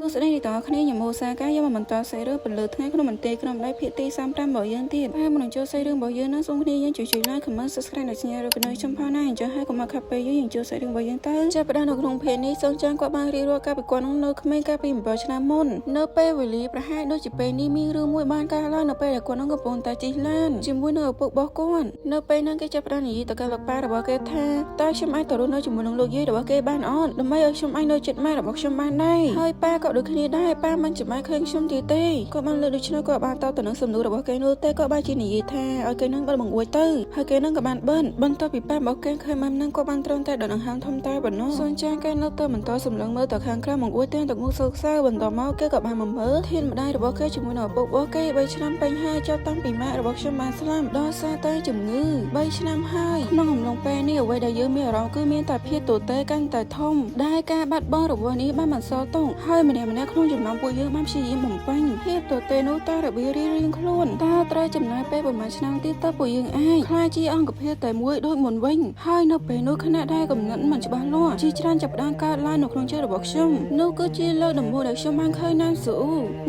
ទស្សនវិស័យគ្នាញមូសាកាយកមកបន្តសេរីរឿងពលឺថ្ងៃក្នុងមន្ទីរក្នុងដៃភាគទី35របស់យើងទៀតហើយមិនចូលសេរីរឿងរបស់យើងណាសូមគ្នាយើងជួយ like comment subscribe និងសញ្ញារូបនៅចំផានណាអញ្ចឹងហើយកុំមកខាប់ពេលយើងចូលសេរីរឿងរបស់យើងទៅចាប់ផ្ដើមនៅក្នុងភាគនេះសូមចាងគាត់បានរៀបរាប់កាលពីគាត់នោះនៅក្មេងកាលពី7ឆ្នាំមុននៅពេលវេលាប្រហែលដូចជាពេលនេះមានរឿងមួយបានកើតឡើងនៅពេលដែលគាត់នោះកំពុងតែជិះឡានជាមួយនឹងឪពុករបស់គាត់នៅពេលហ្នឹងគេចាប់ផ្ដើមនិយាយទៅកាន់លោកប៉ារបស់គេថាតើខ្ញុំអាចទៅរស់នៅជាមួយនឹងលោកយាយរបស់គេបានអត់ដើម្បីឲ្យខ្ញុំអាចនៅជិតម៉ែរបស់ខ្ញុំបានដែរហើយប៉ាក៏ដូចគ្នាដែរប៉ាមិនចាំបាច់ឃើញខ្ញុំទៀតទេគាត់បានលើកដូច្នោះគាត់បានតទៅនឹងសំណួររបស់គេនោះទេគាត់បានជានិយាយថាឲ្យគេនឹងបិទបង្អួចទៅហើយគេនឹងក៏បានបិទបន្ទាប់ពីប៉ារបស់គេឃើញម៉ាំនឹងគាត់បានត្រង់តែដកដង្ហើមធំតែប៉ុណ្ណោះសូនចាគេនៅទៅបន្តសម្លឹងមើលទៅខាងក្រៅបង្អួចទាំងងសោកសៅបន្ទាប់មកគេក៏បានមកមើលធានម្ដាយរបស់គេជាមួយនឹងឪពុករបស់គេ3ឆ្នាំពេញហើយចាប់តាំងពីម៉ាក់របស់ខ្ញុំបានស្លាប់ដោយសារតែជំងឺ3ឆ្នាំហើយក្នុងអំឡុងពេលនេះអ្វីដែលយើងមានអារម្មណ៍គឺមានតែភាពទទេកាន់តែធំដែលការបាត់បង់របស់នេះបានបន្សល់ទុកហើយម្នាក់ក្នុងចំណោមពួកយើងបានព្យាយាមបំពេញភាពទទេនោះតែរបៀបរៀងខ្លួនតើត្រូវចំណាយពេលប្រហែលឆ្នាំទៀតតើពួកយើងអាចខ្លាចជាអង្គភាពតែមួយដូចមុនវិញហើយនៅពេលនោះខណៈដែលកំណត់មិនច្បាស់លាស់ជាច្រើនចាប់ផ្ដើមកើតឡើងនៅក្នុងចិត្តរបស់ខ្ញុំនោះគឺជាលើកដំបូងដែលខ្ញុំបានឃើញណានស៊ូ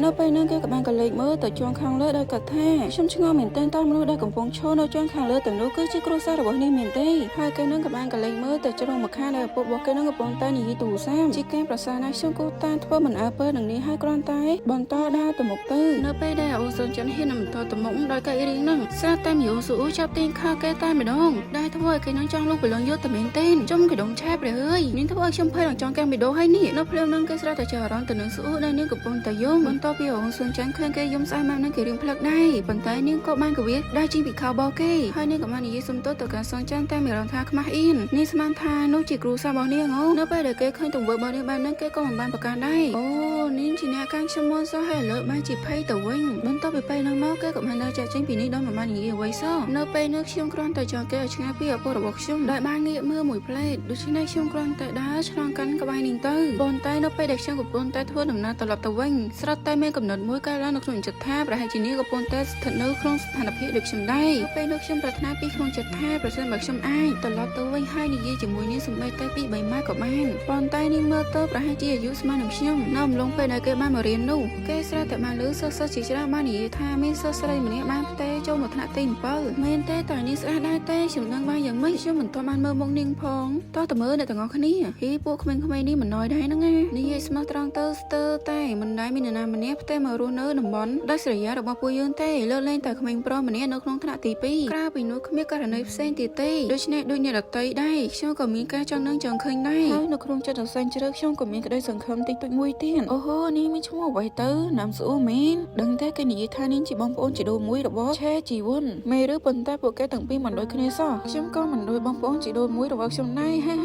នៅពេលនោះគេក៏បានកលេចមើលទៅជាន់ខាងលើដោយគាត់ថាខ្ញុំឆ្ងល់មែនទែនតើមនុស្សដែលកំពុងឈរនៅជាន់ខាងលើទាំងនោះគឺជាគ្រួសាររបស់នេះមែនទេហើយគេនឹងក៏បានកលេចមើលទៅជ្រុងម្ខាងដែលឪពុករបស់គេនឹងកំពុងតែនិយាយទូរស័ព្ទជាការប្រសាណាខ្ញុំគូតាធ្វើមិនអើពើនឹងនេះហើយគ្រាន់តែបន្តដើរទៅមុខទៅនៅពេលដែលអូសូនចិនហ៊ានបន្តទៅមុខដោយកាយរៀងនឹងស្រាប់តែមីអូស៊ូចាប់ទាញខោគេតែម្ដងដែលធ្វើឲ្យគេនឹងចង់លុកប្រឡងយកតែមែនទែនជុំកដុំឆាបរើហើយនាងធ្វើឲ្យខ្ញុំភ័យដល់ចង់កាំវីដេអូហើយនេះនៅភ្លាមនឹងគេស្រាប់តែចាប់អារម្មណ៍ទៅនឹងស៊ូដែលនាងកំពុងតែយំបន្ទាប់ពីអូសូនចិនឃើញគេយំស្អែកមកនឹងគេរៀងផ្លឹកដែរប៉ុន្តែនាងក៏បានកវិតដើរចេញពីខោបោគេហើយនាងក៏បាននិយាយសុំទោសទៅកាន់សូនចិនតែមានអារម្មណ៍ថាខ្មាស់អៀននាងស្មានថានោះជាគ្រូសាស្ត្ររបស់នាងនៅពេលដែលគេឃើញទង្វើរបស់នាងបាននឹងគេក៏មិនបានប្រកាន់ដែរអូនាងជាអ្នកកាន់ខ្ញុំមកសោះហើយលើបានជាភ័យទៅវិញបន្ទាប់ពីពេលនោះមកគេក៏បានដើរចាក់ចេញពីនេះដោយមិនបាននិយាយអ្វីសោះនៅពេលនោះខ្ញុំគ្រាន់តែចង់គេឲ្យឆ្ងាយពីឪពុករបស់ខ្ញុំដោយបានងាកមើលមួយផ្លេតដូច្នេះខ្ញុំគ្រាន់តែដើរឆ្លងកាន់ក្បែរនាងទៅប៉ុន្តែនៅពេលដែលខ្ញុំកំពុងតែធ្វើដំណើរត្រឡប់ទៅវិញស្រាប់តែមានកំណត់មួយកើតឡើងនៅក្នុងចិត្តថាប្រហែលជានាងកំពុងតែស្ថិតនៅក្នុងស្ថានភាពដូចខ្ញុំដែរពេលនោះខ្ញុំប្រាថ្នាពីក្នុងចិត្តថាប្រសិនបើខ្ញុំអាចត្រឡប់ទៅវិញហើយនិយាយជាមួយនាងសម្បីតែពី3ម៉ាក៏បានប៉ុន្តែនាងមើលទៅប្រហែលជាអាយុស្មើនឹងខ្ញុំនៅអំឡុងពេលដែលគេបានមករៀននោះគេស្រាប់តែបានលើសិស្សជាច្រើនបាននិយាយថាមានសិស្សស្រីម្នាក់បានផ្ទេរចូលមកថ្នាក់ទី7មែនទេតើនាងស្អាតដែរទេខ្ញុំនឹងបានយ៉ាងម៉េចខ្ញុំមិនទាន់បានមើលមុខនាងផងតោះតើមើលអ្នកទាំងអស់គ្នាហីពួកក្មេងៗនេះមិនណយដែរហ្នឹងណានិយាយស្មោះត្រង់ទៅស្ទើរតែមិនដែលមាននរណាម្នាក់ផ្ទេរមករស់នៅតំបន់ដោយស្រយារបស់ពួកយើងទេលើលែងតែក្មេងប្រុសម្នាក់នៅក្នុងថ្នាក់ទី2ក្រៅពីនោះគ្មានករណីផ្សេងទៀតទេដូច្នេះដូចអ្នកដតីដែរខ្ញុំក៏មានការចង់នឹងចង់ឃើញដែរហើយនៅក្នុងចិត្តសែនជ្រៅខ្ញុំក៏មានក្តីសង្ឃឹមតិចតួចមួយទៀតអូហូនាងមានឈ្មោះអ្វីទៅណាមស៊ូមែនដឹងទេគេនិយាយថានាងជាបងប្អូនជីដូនមួយរបស់ឆេជីវុនមេឬប៉ុន្តែពួកគេទាំងពីរមិនដូចគ្នាសោះខ្ញុំក៏មិនដូចបងប្អូនជីដូនមួយរបស់ខ្ញុំដែរហា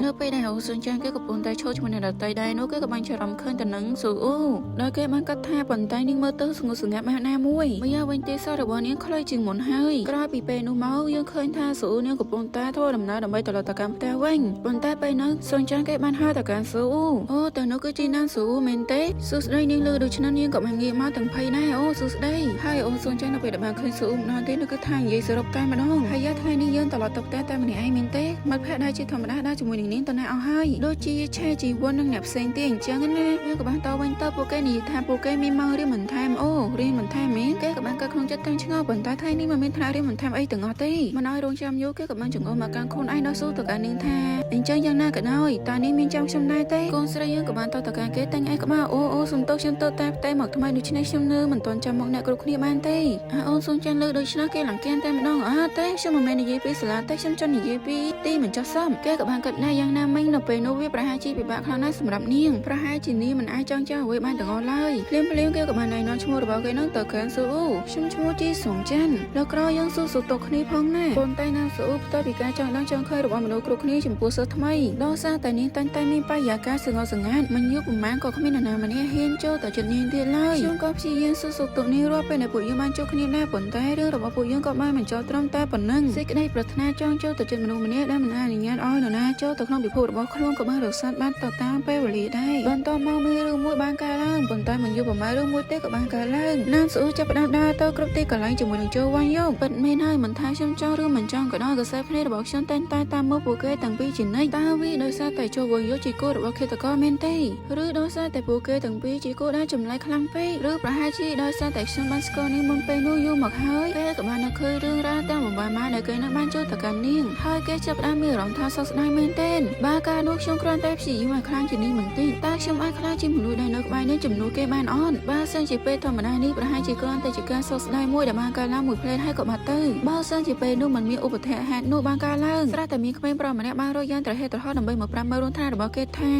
នៅពេលដែលអូស៊ុនចានគេកំពុងតែឈរជាមួយអ្នកដតីដែរនោះគេក៏បានច្រឡំឃើញទៅនឹងស៊ូអូដោយគេបានកាត់ថាប៉ុន្តែនាងមើលទៅស្ងួតស្ងាត់មកណាមួយម្យ៉ាងវិញទេសរបស់នាងខ្លីជាងមុនហើយក្រោយពីពេលនោះមកយើងឃើញថាស៊ូនាងកំពុងតែធ្វើដំណើរដើម្បីត្រឡប់ទៅកាន់ផ្ទះវិញប៉ុន្តែពេលនោះស៊ុនចានគេបានហៅទៅកាន់ស៊ូអូទៅនោះគឺជាណានស៊ូមែនទេសួស្ដីនាងលើដូច្នេះនាងក៏បានងាកមកទាំងភ័យដែរអូសួស្ដីហើយអូស៊ុនចាននៅពេលដែលបានឃើញស៊ូម្ដងទៀតនោះគឺថានិយាយសរុបតែម្ដងហើយថ្ងៃនេះយើងត្រឡប់ទៅផ្ទះតែម្នាក់ឯងមែនទេមិត្តភក្តិដែលជាធម្មតាដើរជាមួយនឹងនាងទៅណាអស់ហើយដូចជាឆេជីវុននិងអ្នកផ្សេងទៀតអញ្ចឹងណាយើងក៏បានតវិញទៅពួកគេនិយាយថាពួកគេមានមករៀនបន្ថែមអូរៀនបន្ថែមមែនគេក៏បានកើតក្នុងចិត្តទាំងឆ្ងល់ប៉ុន្តែថ្ងៃនេះមិនមានថ្នាក់រៀនបន្ថែមអីទាំងអស់ទេមិនឲ្យរងចាំយូរគេក៏បានចង្អុលមកកាន់ខ្លួនឯងដល់ស៊ូទៅកាន់នាងថាអញ្ចឹងយ៉ាងណាក៏ដោយតើនាងមានចាំខ្ញុំដែរទេកូនស្រីយើងក៏បានទៅកាន់គេតែងឯក្បាលអូសំទោសខ្ញុំទៅតែផ្ទៃមកថ្មីដូច្នេះខ្ញុំនៅមិនទាន់ចាំមកអ្នកគ្រប់គ្នាបានទេអូនសូមចាន់លើដូច្នេះគេលង្កែតែម្ដងទេខ្ញុំមិនមែននិយាយពីសាលាទេខ្ញុំចង់និយាយពីទីមិនចោះសមគេក៏បានគិតណាយ៉ាងណាមិញនៅពេលនោះវាប្រហែលជាពិបាកខ្លាំងណាស់សម្រាប់នាងប្រហែលជានាងមិនអាចចង់អ្វីបានទាំងអស់ឡើយភ្លាមគេក៏បានណែនាំឈ្មោះរបស់គេនឹងទៅកាន់ស៊ូខ្ញុំឈ្មោះជីសុងចាន់លោកក្រយើងស៊ូសុតគ្នាផងណាប៉ុន្តែណាស៊ូផ្ទាល់ពីការចង់ដឹងចង់ឃើញរបស់មនុស្សគ្រប់គ្នាចំពោះសិស្សថ្មីដោយសារតែនាងតែងតែមានបរិយាកាសស្ងប់ស្ងាត់មិនយូរប្រហែលក៏គ្មាននរណាម្នាក់ហ៊ានចូលទៅជិតនាងទៀតឡើយខ្ញុំក៏ព្យាយាមស៊ូសុតនាងរាល់ពេលដែលពួកយើងបានជួបគ្នាដែរប៉ុន្តែរឿងរបស់ពួកយើងក៏បានបញ្ចប់ត្រឹមតែប៉ុណ្ណឹងសេចក្តីប្រាថ្នាចង់ចូលទៅជិតមនុស្សម្នាក់ដែលមិនអនុញ្ញាតឲ្យនរណាចូលទៅក្នុងពិភពរបស់ខ្លួនក៏បានរសាត់បាត់ទៅតាមពេលវេលាដែរបន្តមកមានរឿងមួយបានកើតឡើងប៉ុន្តែ តែមិនយល់ប្រមាណរឿងមួយទេក៏បានកើតឡើងណានស៊ូចាប់ផ្ដើមដើរទៅគ្រប់ទីកន្លែងជាមួយនឹងជូវ៉ាន់យ៉ុងពិតមែនហើយមិនថាខ្ញុំចង់ឬមិនចង់ក៏ដោយកសែភ្នែករបស់ខ្ញុំតែងតែតាមមើលពួកគេទាំងពីរជានិច្ចតើវាដោយសារតែជូវ៉ាន់យ៉ុងជាគូរបស់ឃាតករមែនទេឬដោយសារតែពួកគេទាំងពីរជាគូដែលចម្លែកខ្លាំងពេកឬប្រហែលជាដោយសារតែខ្ញុំបានស្គាល់នាងមុនពេលនោះយូរមកហើយគេក៏បាននឹកឃើញរឿងរ៉ាវទាំងបំបាយម៉ាដែលគេនៅបានចូលទៅកាន់នាងហើយគេចាប់ផ្ដើមមានអារម្មណ៍ថាសោកស្ដាយមែនទែនបើការនោះខ្ញុំគ្រាន់តែព្យាយាមឲ្យខ្លាំងជាងនេះបន្តិចតើខ្ញុំអាចខ្លាចជាមនុស្សដែលនៅក្បែរនេះជំនួសគេបានអត់បើសិនជាពេលធម្មតានេះប្រហែលជាគ្រាន់តែជាការសោកស្ដាយមួយដែលបានកើតឡើងមួយភ្លែតហើយក៏បាត់ទៅបើសិនជាពេលនោះមិនមានឧបទ្ទហេតុនោះបានកើតឡើងស្រាប់តែមានក្មេងប្រុសម្នាក់បានរកយ៉ាងត្រហេះត្រហល់ដើម្បីមកប្រាប់មើលរឿងថារបស់គេថា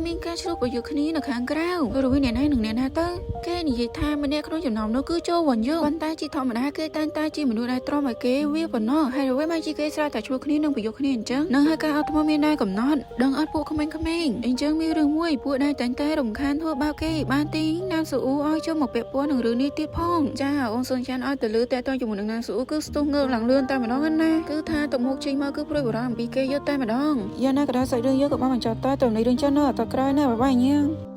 មានការឆ្លោះប្រយុទ្ធគ្នានៅខាងក្រៅរវាងអ្នកណានិងអ្នកណាទៅគេនិយាយថាម្នាក់ក្នុងចំណោមនោះគឺជូវ៉ាន់យ៉ុងប៉ុន្តែជាធម្មតាគេតែងតែជាមនុស្សដែលទ្រាំឲ្យគេវាប៉ុណ្ណោះហើយអ្វីបានជាគេស្រាវតែជួគ្នានិងប្រយុទ្ធគ្នាអញ្ចឹងនឹងឲ្យការអត់ធ្មត់មានដែរកំណត់ដឹងអត់ពួកក្មេងៗអញ្ចឹងមានរឿងមួយពួកដែលតែងតែរំខានធ្វើបាបគេបានទីណានស៊ូអ៊ូឲ្យចូលមកពាក់ព័ន្ធនឹងរឿងនេះទៀតផងចាអូនសុនចាន់ឲ្យទៅលើតែតជាមួយនឹងណានស៊ូអ៊ូគឺស្ទុះងើបឡើងលឿនតែម្ដងណាគឺថាទៅមុខចេញមកគឺព្រួយបារម្ភអំពីគេយកតែម្ដងយ៉ាងណាក៏ដោយសាច់រឿងយើងក៏បានបញ្ចប់តែទៅនៃរឿងចិននៅអត្តក្រោយណាបាយញ៉ាំ